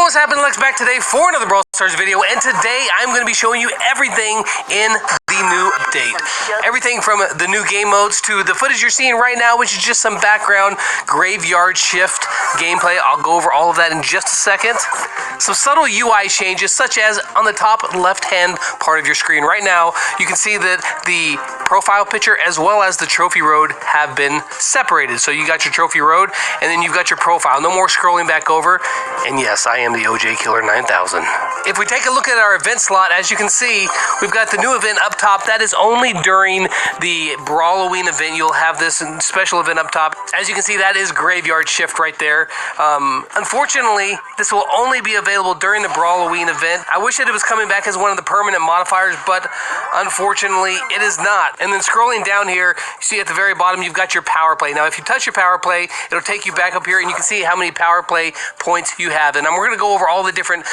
what's happening? Lex back today for another Brawl Stars video, and today I'm going to be showing you everything in the new update. Everything from the new game modes to the footage you're seeing right now, which is just some background graveyard shift gameplay. I'll go over all of that in just a second. Some subtle UI changes, such as on the top left-hand part of your screen. Right now, you can see that the profile picture as well as the trophy road have been separated. So you got your trophy road, and then you've got your profile. No more scrolling back over. And yes, I am the OJ Killer 9000. If we take a look at our event slot, as you can see, we've got the new event up top. That is only during the Brawloween event. You'll have this special event up top. As you can see, that is Graveyard Shift right there. Unfortunately, this will only be available during the Brawloween event. I wish that it was coming back as one of the permanent modifiers, but unfortunately, it is not. And then scrolling down here, you see at the very bottom, you've got your power play. Now, if you touch your power play, it'll take you back up here, and you can see how many power play points you have. And we're going to go over all the different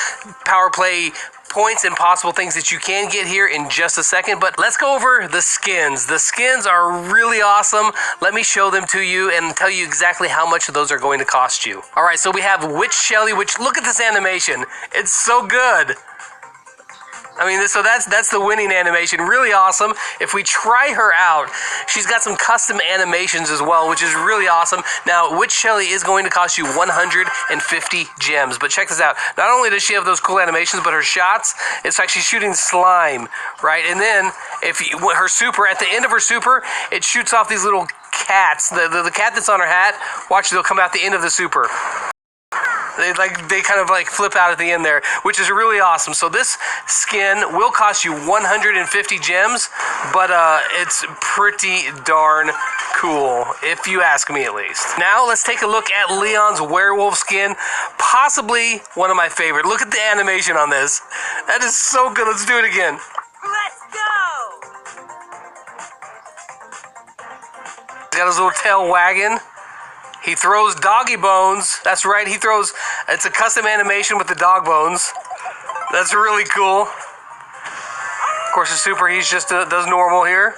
power play points and possible things that you can get here in just a second, but let's go over the skins. The skins are really awesome. Let me show them to you and tell you exactly how much of those are going to cost you. All right, so we have Witch Shelly, which look at this animation. It's so good. I mean, so that's the winning animation. Really awesome. If we try her out, she's got some custom animations as well, which is really awesome. Now, Witch Shelly is going to cost you 150 gems. But check this out. Not only does she have those cool animations, but her shots, it's like she's shooting slime, right? And then, her super, at the end of her super, it shoots off these little cats. The cat that's on her hat, watch, they'll come out the end of the super. They kind of flip out at the end there, which is really awesome. So this skin will cost you 150 gems, but it's pretty darn cool, if you ask me at least. Now let's take a look at Leon's werewolf skin, possibly one of my favorite. Look at the animation on this. That is so good. Let's do it again. Let's go! He's got his little tail wagging. He throws doggy bones. That's right, he throws, it's a custom animation with the dog bones. That's really cool. Of course, the super, he's just does normal here.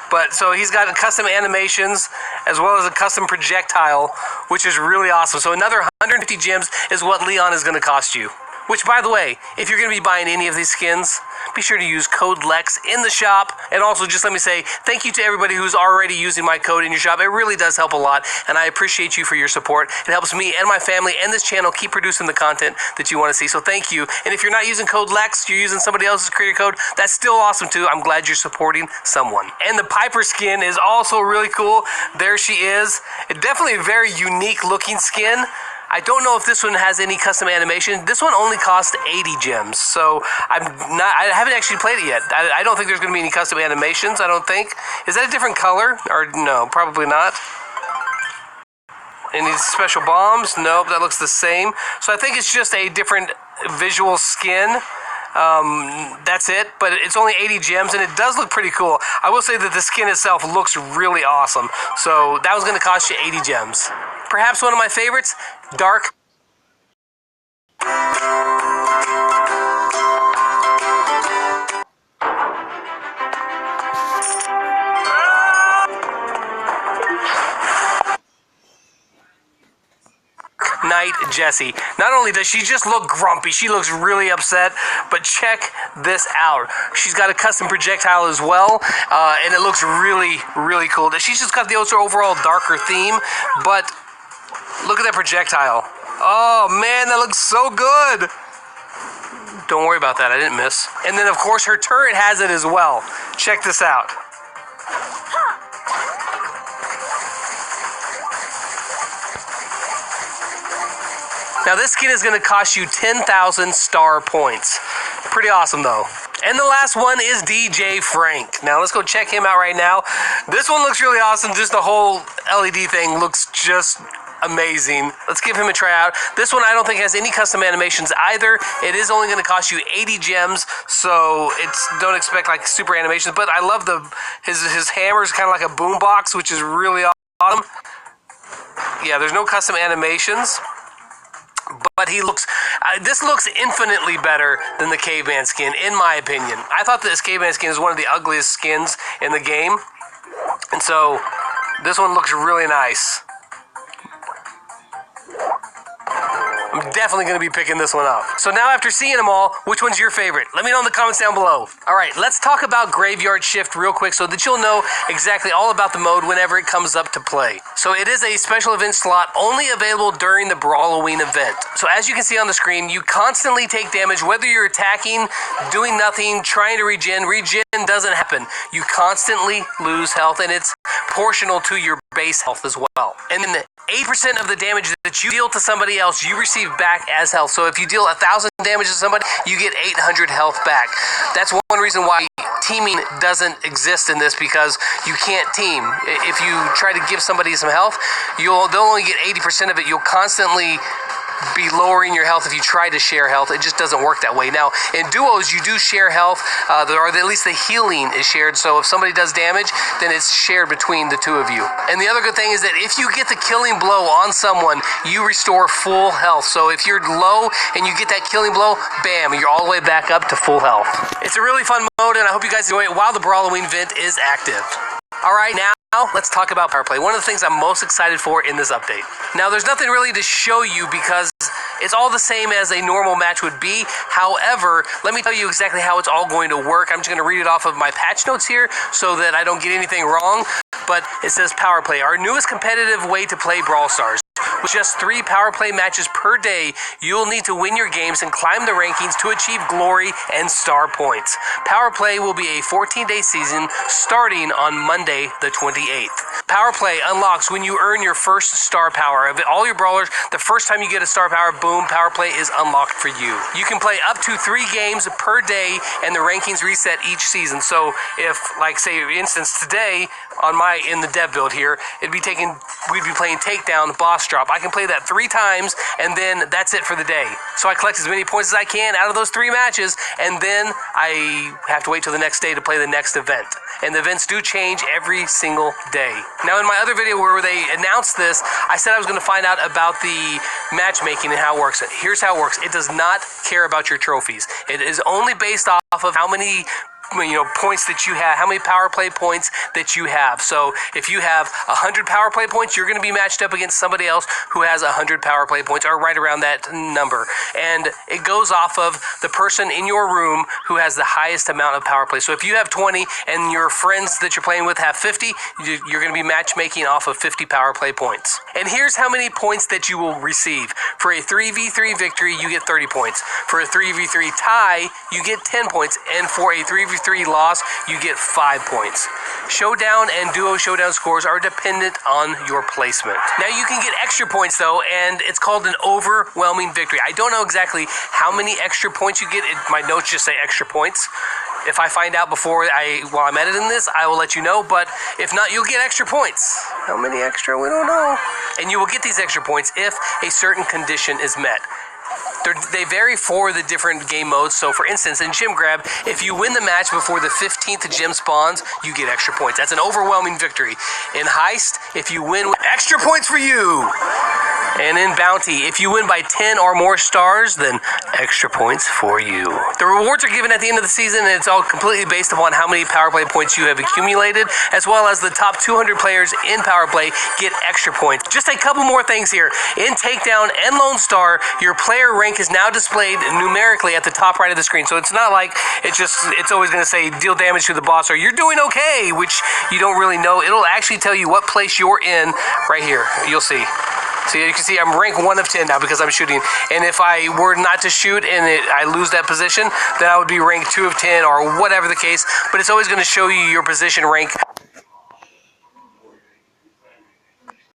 But, so he's got custom animations as well as a custom projectile, which is really awesome. So another 150 gems is what Leon is going to cost you. Which, by the way, if you're going to be buying any of these skins, be sure to use code LEX in the shop. And also, just let me say thank you to everybody who's already using my code in your shop. It really does help a lot, and I appreciate you for your support. It helps me and my family and this channel keep producing the content that you want to see. So thank you. And if you're not using code LEX, you're using somebody else's creator code, that's still awesome too. I'm glad you're supporting someone. And the Piper skin is also really cool. There she is. Definitely a very unique looking skin. I don't know if this one has any custom animation. This one only costs 80 gems, so I haven't actually played it yet. I don't think there's going to be any custom animations, I don't think. Is that a different color? Or no, probably not. Any special bombs? Nope, that looks the same. So I think it's just a different visual skin. That's it, but it's only 80 gems, and it does look pretty cool. I will say that the skin itself looks really awesome. So that was going to cost you 80 gems. Perhaps one of my favorites, Dark. Knight Jessie. Not only does she just look grumpy, she looks really upset, but check this out. She's got a custom projectile as well, and it looks really, really cool. She's just got the overall darker theme, but look at that projectile. Oh man, that looks so good. Don't worry about that, I didn't miss. And then of course her turret has it as well. Check this out. Now this skin is going to cost you 10,000 star points. Pretty awesome though. And the last one is DJ Frank. Now let's go check him out right now. This one looks really awesome. Just the whole LED thing looks just amazing. Let's give him a try out. This one I don't think has any custom animations either. It is only going to cost you 80 gems, so don't expect super animations. But I love his hammer is kind of like a boombox, which is really awesome. Yeah, there's no custom animations. But this looks infinitely better than the caveman skin, in my opinion. I thought this caveman skin is one of the ugliest skins in the game. And so, this one looks really nice. I'm definitely going to be picking this one up. So now after seeing them all, which one's your favorite? Let me know in the comments down below. All right, let's talk about Graveyard Shift real quick so that you'll know exactly all about the mode whenever it comes up to play. So it is a special event slot only available during the Brawloween event. So as you can see on the screen, you constantly take damage whether you're attacking, doing nothing, trying to regen. Regen doesn't happen. You constantly lose health, and it's proportional to your base health as well. And then 8% of the damage that you deal to somebody else, you receive back as health. So if you deal 1,000 damage to somebody, you get 800 health back. That's one reason why teaming doesn't exist in this, because you can't team. If you try to give somebody some health, they'll only get 80% of it. You'll constantly be lowering your health if you try to share health. It just doesn't work that way. Now, in duos, you do share health, or at least the healing is shared. So if somebody does damage, then it's shared between the two of you. And the other good thing is that if you get the killing blow on someone, you restore full health. So if you're low and you get that killing blow, bam, you're all the way back up to full health. It's a really fun mode, and I hope you guys enjoy it while the Brawloween event is active. All right, now let's talk about power play. One of the things I'm most excited for in this update. Now, there's nothing really to show you because it's all the same as a normal match would be. However, let me tell you exactly how it's all going to work. I'm just going to read it off of my patch notes here so that I don't get anything wrong. But it says power play, our newest competitive way to play Brawl Stars. With just 3 power play matches per day, you'll need to win your games and climb the rankings to achieve glory and star points. Power play will be a 14-day season starting on Monday the 28th. Power play unlocks when you earn your first star power. Of all your brawlers, the first time you get a star power, boom, power play is unlocked for you. You can play up to 3 games per day, and the rankings reset each season. So if, like, say, for instance, today in the dev build here, we'd be playing Takedown, Boss Drop. I can play that 3 times, and then that's it for the day. So I collect as many points as I can out of those 3 matches, and then I have to wait till the next day to play the next event. And the events do change every single day. Now, in my other video where they announced this, I said I was going to find out about the matchmaking and how it works. Here's how it works. It does not care about your trophies. It is only based off of how many points that you have, how many power play points that you have. So if you have 100 power play points, you're going to be matched up against somebody else who has 100 power play points, or right around that number. And it goes off of the person in your room who has the highest amount of power play. So if you have 20 and your friends that you're playing with have 50, you're going to be matchmaking off of 50 power play points. And here's how many points that you will receive. For a 3v3 victory, you get 30 points. For a 3v3 tie, you get 10 points. And for a 3v3 loss, you get 5 points. Showdown and duo showdown scores are dependent on your placement. Now, you can get extra points though, and it's called an overwhelming victory. I don't know exactly how many extra points you get. My notes just say extra points. If I find out while I'm editing this, I will let you know, but if not, you'll get extra points. How many extra? We don't know. And you will get these extra points if a certain condition is met. They vary for the different game modes. So for instance, in Gym Grab, if you win the match before the 15th gym spawns, you get extra points. That's an overwhelming victory. In Heist, if you win, extra points for you. And in Bounty, if you win by 10 or more stars, then extra points for you. The rewards are given at the end of the season, and it's all completely based upon how many power play points you have accumulated, as well as the top 200 players in power play get extra points. Just a couple more things here. In Takedown and Lone Star, your player rank is now displayed numerically at the top right of the screen. So it's not like it's always going to say deal damage to the boss or you're doing okay, which you don't really know. It'll actually tell you what place you're in right here. You'll see. So you can see I'm rank 1 of 10 now because I'm shooting. And if I were not to shoot and I lose that position, then I would be rank 2 of 10 or whatever the case. But it's always going to show you your position rank